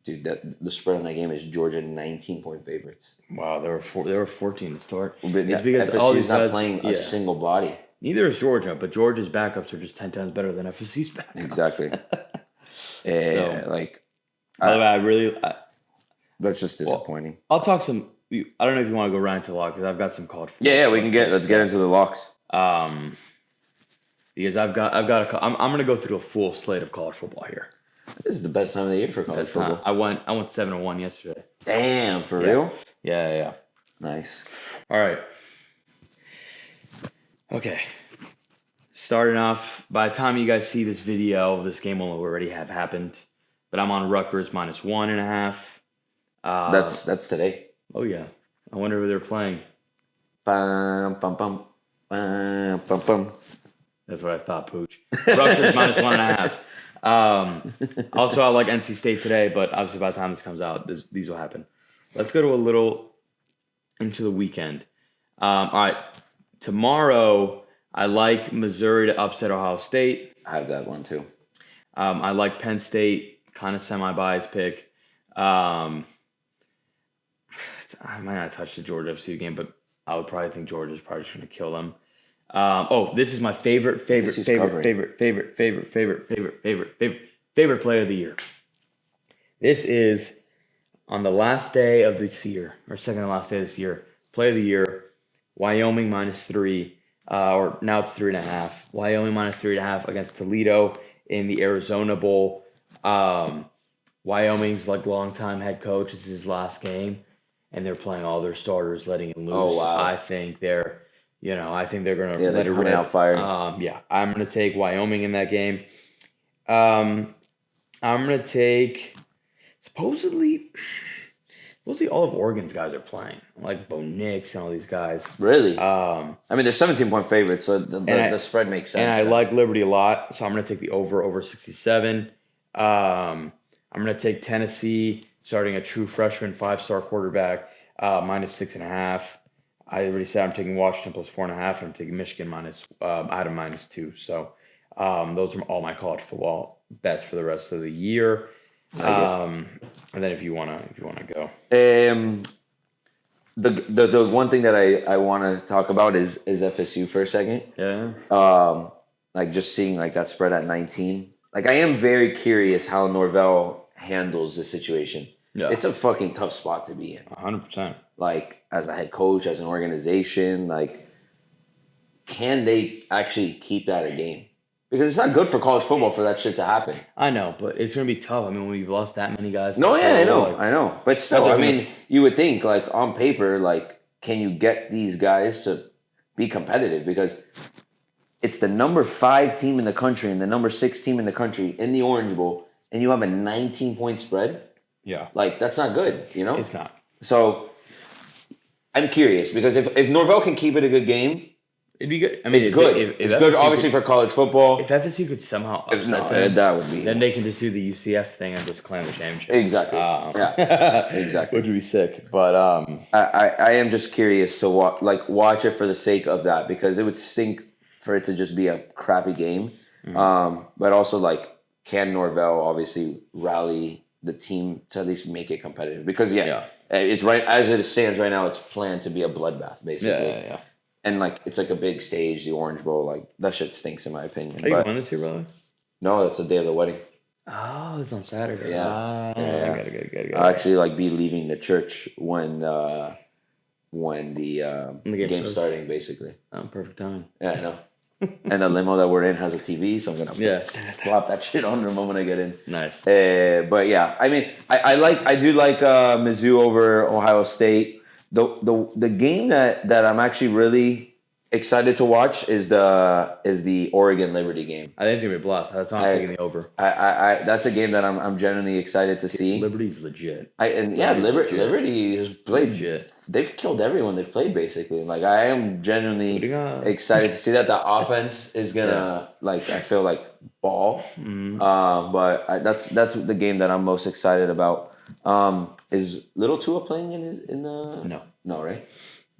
dude, the spread on that game is Georgia 19-point favorites. Wow, there were 14 to start. But it's because FSU's all these not guys, playing a single body. Neither is Georgia, but Georgia's backups are just 10 times better than FSU's backups. Exactly. By the way, that's just disappointing. I'll talk some. I don't know if you want to go right into lock because I've got some college football. Yeah, we can let's get into the locks. Because I'm going to go through a full slate of college football here. This is the best time of the year for college football. I went 7-1 yesterday. Damn, for real? Yeah. Nice. All right. Okay. Starting off, by the time you guys see this video, this game will already have happened. But I'm on Rutgers -1.5. That's today. Oh yeah. I wonder who they're playing. Bum, bum, bum, bum, bum, bum. That's what I thought, Pooch. Rutgers -1.5. Also, I like NC State today, but obviously by the time this comes out, these will happen. Let's go to a little into the weekend. All right. Tomorrow, I like Missouri to upset Ohio State. I have that one too. I like Penn State, kind of semi-biased pick. I might not touch the Georgia FSU game, but I would probably think Georgia's probably just going to kill them. This is my favorite player of the year. This is on the last day of this year, or second to last day of this year. Player of the year, Wyoming -3, or now it's 3.5. Wyoming -3.5 against Toledo in the Arizona Bowl. Wyoming's longtime head coach. This is his last game. and they're playing all their starters, letting it loose. Oh, wow. I think they're going to Yeah, let they're it coming rip. out firing. Yeah, I'm going to take Wyoming in that game. I'm going to take supposedly all of Oregon's guys are playing, like Bo Nix and all these guys. Really? Um, I mean, they're 17-point favorites, so the spread makes sense. And I like Liberty a lot, so I'm going to take the over 67. I'm going to take Tennessee, starting a true freshman 5-star quarterback, minus 6.5. I already said I'm taking Washington plus 4.5. I'm taking Michigan out of -2. So those are all my college football bets for the rest of the year. And then if you wanna go, the one thing that I want to talk about is FSU for a second. yeah, Like just seeing like that spread at 19. Like I am very curious how Norvell handles the situation. Yeah. It's a fucking tough spot to be in. 100%. Like as a head coach, as an organization, like can they actually keep that a game? Because it's not good for college football for that shit to happen. I know, but it's gonna be tough. I mean, when we've lost that many guys. No, yeah, I know, like, I know. But still, I mean, you would think like on paper, like, can you get these guys to be competitive? Because it's the number 5 team in the country and the number 6 team in the country in the Orange Bowl, and you have a 19-point spread. Yeah, like that's not good, you know. It's not. So I'm curious because if Norvell can keep it a good game. It'd be good. I mean, it's good. It's good, obviously, for college football. If FSU could somehow upset them, that would be. Then they can just do the UCF thing and just claim the championship. Exactly. Yeah. Exactly. Which would be sick. But I am just curious to watch it for the sake of that because it would stink for it to just be a crappy game. Mm-hmm. But also like, can Norvell obviously rally the team to at least make it competitive? Because it's right as it stands right now. It's planned to be a bloodbath, basically. Yeah. And like it's like a big stage, the Orange Bowl, like that shit stinks in my opinion. Are you going this year, brother? No, that's the day of the wedding. Oh, it's on Saturday. Yeah. Got it. I'll actually like be leaving the church when the game's starting, basically. Oh, perfect timing. Yeah, I know. And the limo that we're in has a TV, so I'm gonna plop that shit on the moment I get in. Nice. But yeah, I mean, I do like Mizzou over Ohio State. The game that I'm actually really excited to watch is the Oregon Liberty game. I think it's gonna be a blast. That's why I'm taking the over. I that's a game that I'm genuinely excited to see. Liberty's legit. Liberty has played. Legit. They've killed everyone they've played basically. Like I am genuinely excited to see that the offense is gonna I feel like ball. Mm-hmm. But that's the game that I'm most excited about. Is Little Tua playing in the? No, right?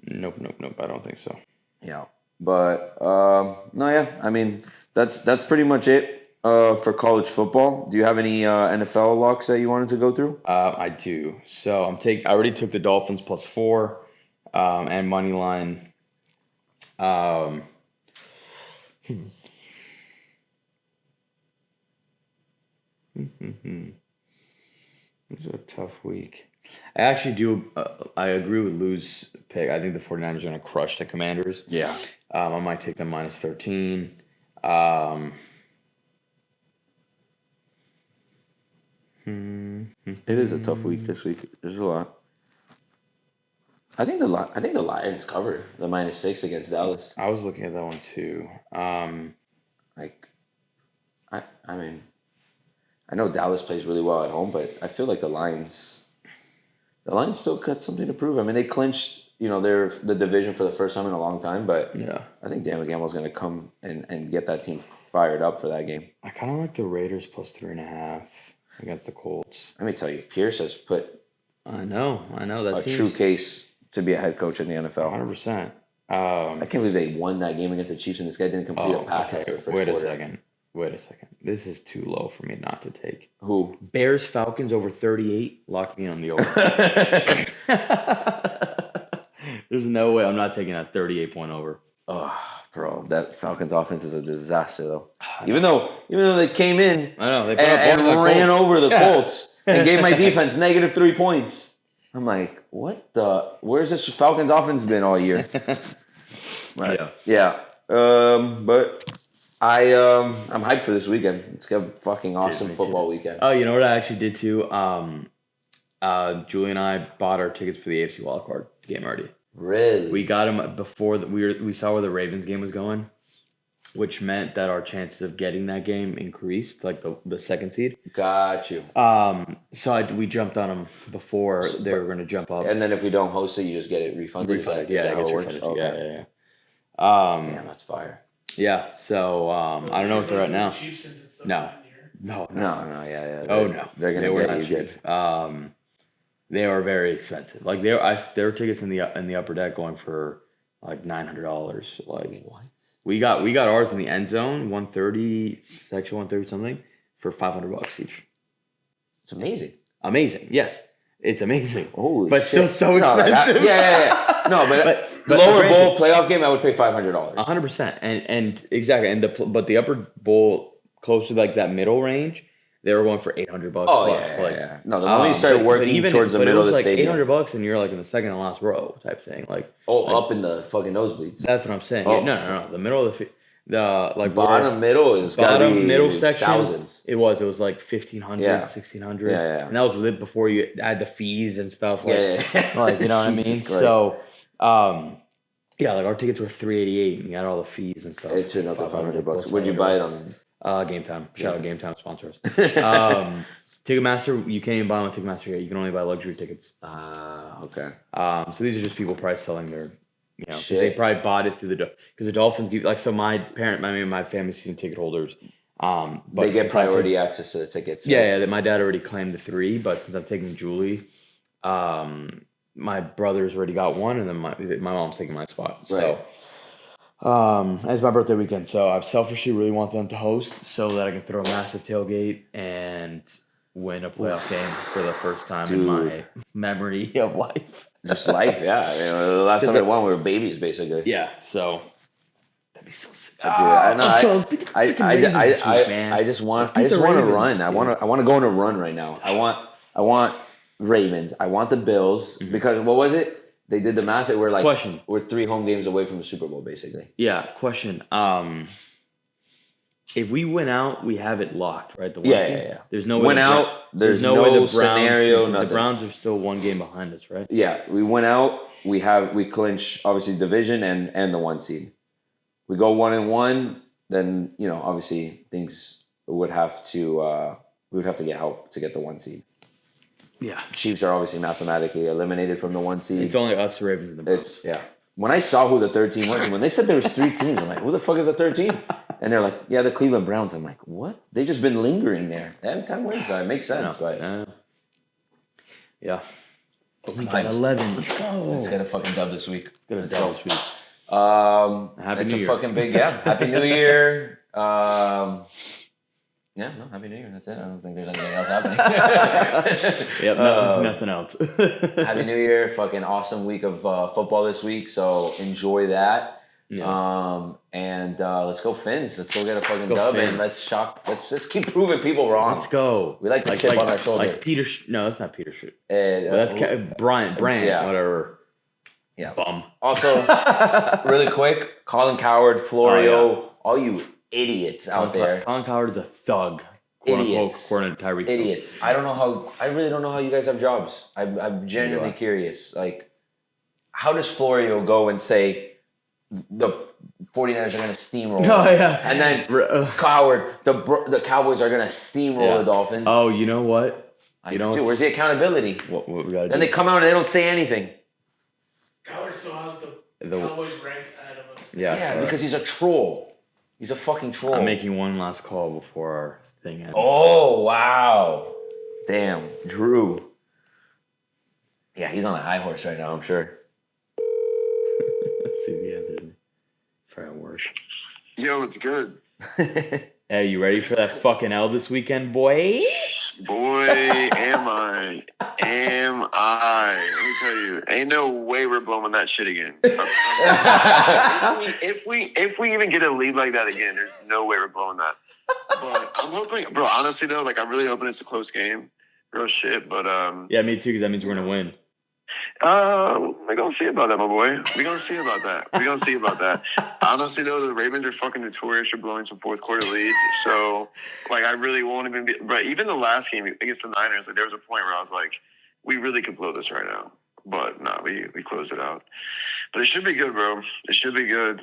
Nope. I don't think so. Yeah, but I mean that's pretty much it for college football. Do you have any NFL locks that you wanted to go through? I do. So I already took the Dolphins plus 4, and money line. This is a tough week. I actually do. I agree with Lou's pick. I think the 49ers are going to crush the Commanders. Yeah. I might take them -13. It is a tough week this week. There's a lot. I think the Lions cover the -6 against Dallas. I was looking at that one too. I mean, I know Dallas plays really well at home, but I feel like the Lions still got something to prove. I mean, they clinched, they're the division for the first time in a long time, but yeah, I think Dan Gamble's going to come and get that team fired up for that game. I kind of like the Raiders plus 3.5 against the Colts. Let me tell you, Pierce has put I know that a true case to be a head coach in the NFL. 100%. I can't believe they won that game against the Chiefs and this guy didn't complete a pass after the first quarter. Wait a second. This is too low for me not to take. Who? Bears Falcons over 38. Lock me on the over. There's no way I'm not taking that 38-point over. Oh, bro, that Falcons offense is a disaster though. Even though they came in, I know they and ran over the Colts and gave my defense -3 points. I'm like, where's this Falcons offense been all year? Right. Yeah. But I'm hyped for this weekend. It's a fucking awesome football weekend. Oh, you know what I actually did too? Julie and I bought our tickets for the AFC wildcard game already. Really? We got them before we saw where the Ravens game was going, which meant that our chances of getting that game increased, like the second seed. Got you. So we jumped on them before they were going to jump up. And then if we don't host it, you just get it refunded. Refunded, Is that how it works? refunded. Okay. Yeah. Damn, that's fire. Yeah. So I don't know what they're at now. Cheap since it's No. No, yeah. Oh no, They're gonna were get not you cheap. good. They are very expensive. Like there were tickets in the upper deck going for like $900. Like What? we got ours in the end zone, 130 section 130 something for $500 each. It's amazing. Amazing, yes, it's amazing. Holy but shit. so expensive. Yeah. No, but lower bowl playoff game, I would pay $500. 100%, and exactly, but the upper bowl close to like that middle range, they were going for $800 Oh plus. yeah. No, the moment you start working towards the middle of the like stadium, $800 and you're like in the second and last row type thing. Like up in the fucking nosebleeds. that's what I'm saying. Oh. Yeah, no. The middle of the like Middle is gotta be middle section. thousands. It was like 1,500, Yeah. 1,600. Yeah. And that was lit before you add the fees and stuff. Like, Yeah. like you know what I mean. Jesus Christ. So, yeah, like our tickets were $388 and you had all the fees and stuff. It turned out to $500. plus Where'd you buy it on? Game Time. Shout out Game Time sponsors. Ticketmaster, you can't even buy them on Ticketmaster yet. You can only buy luxury tickets. Okay. So these are just people probably selling their, 'cause Shit. they probably bought it through because the Dolphins give so my family season ticket holders, but They get since I priority access to the tickets. Yeah, that my dad already claimed the 3, but since I'm taking Julie, my brother's already got one, and then my mom's taking my spot. Right. So, it's my birthday weekend, so I selfishly really want them to host so that I can throw a massive tailgate and win a playoff game for the first time in my memory of life. Just life, yeah. The last time we won, we were babies, basically. Yeah, so that'd be so sick. Dude, I know. I just want to run. I want to go on a run right now. I want Ravens. I want the Bills because what was it? They did the math. We're 3 home games away from the Super Bowl, basically. Yeah. Question. If we win out, we have it locked, right? The Yeah. There's no way win out. There's no way the Browns scenario. the Nothing. Browns are still 1 game behind us, right? Yeah, we went out. We clinch obviously division and the 1 seed. We go 1-1, then obviously things would have to we would have to get help to get the 1 seed. Yeah. Chiefs are obviously mathematically eliminated from the 1 seed. It's only us, the Ravens, and the Browns. When I saw who the third team was, when they said there was 3 teams, I'm like, who the fuck is the third team? And they're like, yeah, the Cleveland Browns. I'm like, what? They just been lingering there. They have 10 wins, so it makes sense. But yeah. We got 11. Let's go. Let's get a fucking dub this week. Get a dub this week. Happy New Year. Fucking big, Happy New Year. Happy New Year. That's it. I don't think there's anything else happening. Yep, nothing else. Happy New Year. Fucking awesome week of football this week. So enjoy that. Yeah. And let's go Fins. Let's go get a fucking Go dub Fins. and let's keep proving people wrong. Let's go. We like the chip on our shoulder. Like Peter. No, that's not Peter. That's Bryant, yeah. whatever. Yeah. Bum. Also, really quick, Colin Coward, Florio, all you idiots out there. Colin Coward is a thug. Quote unquote, according to Tyreek. Idiots. I really don't know how you guys have jobs. I'm genuinely curious. Like, how does Florio go and say the 49ers are going to steamroll? Oh, yeah. And then Coward, the Cowboys are going to steamroll the Dolphins. Oh, you know what? Dude, where's the accountability? What we got to do? Then they come out and they don't say anything. Coward still has the Cowboys ranked ahead of us. Yeah, because he's a troll. He's a fucking troll. I'm making one last call before our thing ends. Oh, wow. Damn. Drew. Yeah, he's on a high horse right now, I'm sure. Let's see if he answers me. Try to work. Yo, it's good. Hey, you ready for that fucking L this weekend, boy? Boy, am I. Let me tell you, ain't no way we're blowing that shit again. if we even get a lead like that again, there's no way we're blowing that. But I'm hoping, bro, honestly though, like I'm really hoping it's a close game. Real shit, but Yeah, me too, because that means we're gonna win. We're gonna see about that, my boy. We're gonna see about that. Honestly, though, the Ravens are fucking notorious for blowing some fourth quarter leads. So, like, I really won't even be. But even the last game against the Niners, like, there was a point where I was like, we really could blow this right now. But no, we closed it out. But it should be good, bro. It should be good.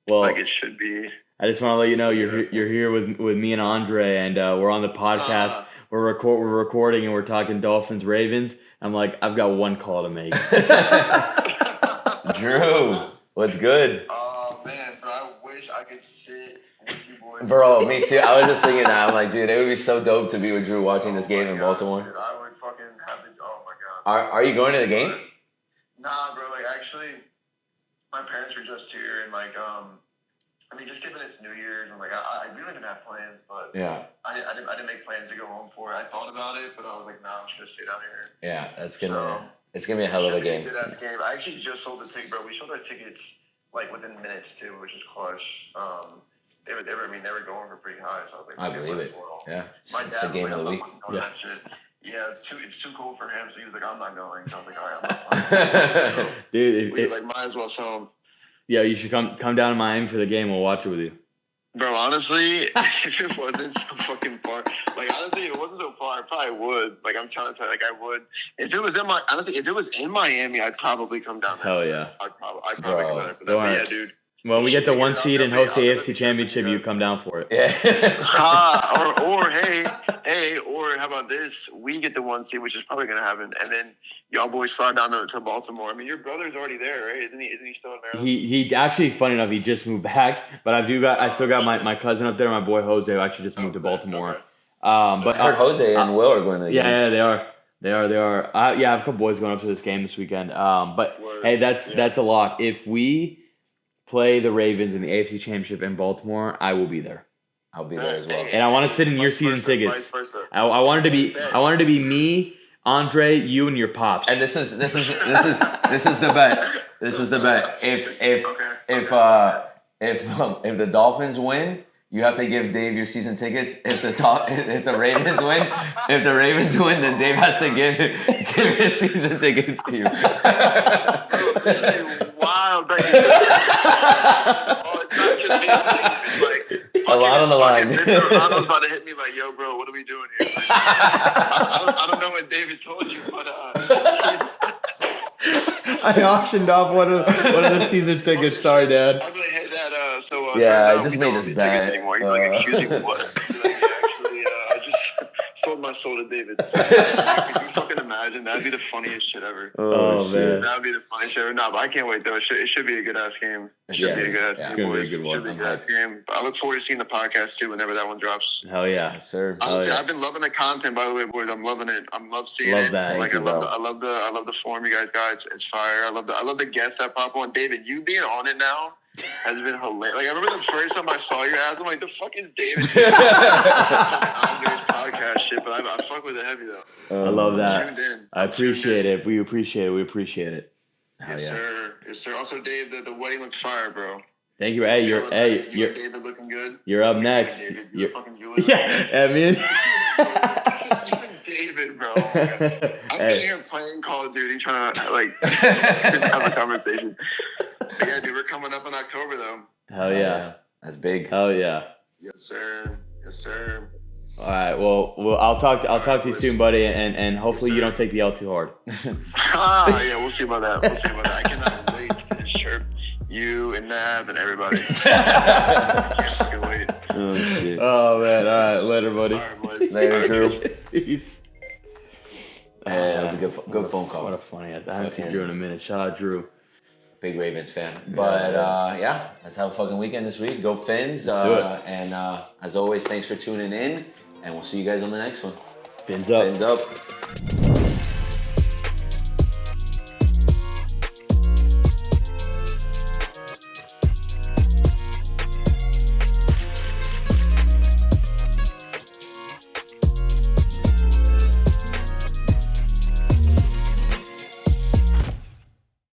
Well, Like it should be. I just want to let you know you're here with me and Andre, and we're on the podcast. We're recording, and we're talking Dolphins Ravens. I'm like, I've got one call to make. Drew, what's good? Oh man, bro, I wish I could sit with you boys. Bro, me too. I was just thinking that. I'm like, dude, it would be so dope to be with Drew watching this game in Baltimore. Dude, I would fucking have the. Oh my god. Are you going to the game? Nah, bro. Like actually, my parents were just here, and like I mean, just given it's New Year's, and like I really didn't have plans, but Yeah. I didn't make plans to go home for it. I thought about it, but I was like, nah, I'm just gonna stay down here. Yeah, it's gonna be a hell of a game. Good ass game. I actually just sold the ticket, bro. We sold our tickets like within minutes too, which is clutch. They were going for pretty high, so I was like, I believe it. Yeah, it's the game of the week. Yeah, it's too cool for him. So he was like, I'm not going. So I was like, all right, I'm not going. Dude, might as well sell him. Yeah, you should come down to Miami for the game. We'll watch it with you. Bro, honestly, if it wasn't so fucking far, like honestly, if it wasn't so far, I probably would. Like I'm trying to tell you, like I would. If it was in Miami, I'd probably come down there. Hell yeah. I'd probably come down for that. But yeah, dude. When we get the 1 seed and host the AFC Championship, you come down for it. Yeah. or hey, or how about this? We get the 1 seed, which is probably gonna happen, and then y'all boys slide down to Baltimore. I mean, your brother's already there, right? Isn't he still in Maryland? He actually, funny enough, he just moved back, but I still got my cousin up there, my boy Jose, who actually just moved to Baltimore. Okay. But I heard Jose and Will are going to the game. Yeah, they are. They are. I have a couple boys going up to this game this weekend. But hey, that's a lock. If we play the Ravens in the AFC Championship in Baltimore, I will be there. I'll be there as well. And I want to sit in your season tickets. I wanted to be me, Andre, you, and your pops. And this is the bet. This is the bet. If the Dolphins win, you have to give Dave your season tickets. If the Ravens win, then Dave has to give his season tickets to you. Wild, baby. It's not just me. It's like a lot on the line. Mr. Ronaldo's about to hit me like, yo, bro, what are we doing here? I don't know what David told you, but I auctioned off one of the season tickets. Sorry, Dad. I'm like, hey, Dad. I just made this bet. Anymore. You're like, excuse me, what? Like, actually, I just sold my soul to David. Could you fucking imagine? That'd be the funniest shit ever. Oh man, that'd be the funniest shit ever. No, but I can't wait though. It should be a good ass game. It should be a good ass game. It should be a good ass game. But I look forward to seeing the podcast too whenever that one drops. Hell yeah, sir. Honestly, I've been loving the content. By the way, boys, I'm loving it. I love seeing it. That. Like I love the form you guys got. It's fire. I love the guests that pop on. David, you being on it now has been hilarious. Like I remember the first time I saw your ass, I'm like, the fuck is David? Andre's podcast shit, but I fuck with it heavy though. I love that. Tuned in. I appreciate it. We appreciate it. Yes, sir. Also, Dave, the wedding looks fire, bro. Thank you. Hey, you're David looking good. You're up next. David, you're fucking good. Yeah, I mean. David, bro. I'm sitting here playing Call of Duty, trying to have a conversation. But yeah, dude, we're coming up in October though. Hell yeah, that's big. Hell yeah. Yes, sir. All right. Well, I'll talk to you soon, buddy, and hopefully you don't take the L too hard. Yeah, we'll see about that. I cannot wait to chirp you and Nav and everybody. I can't fucking wait. Oh shit. Oh man. All right. Later, buddy. All right, boys. Later, Drew. Peace. That was a good phone call. What a funny ass. I haven't seen Drew in a minute. Shout out Drew. Big Ravens fan. But let's have a fucking weekend this week. Go Fins. And as always, thanks for tuning in. And we'll see you guys on the next one. Fins up. Fins up.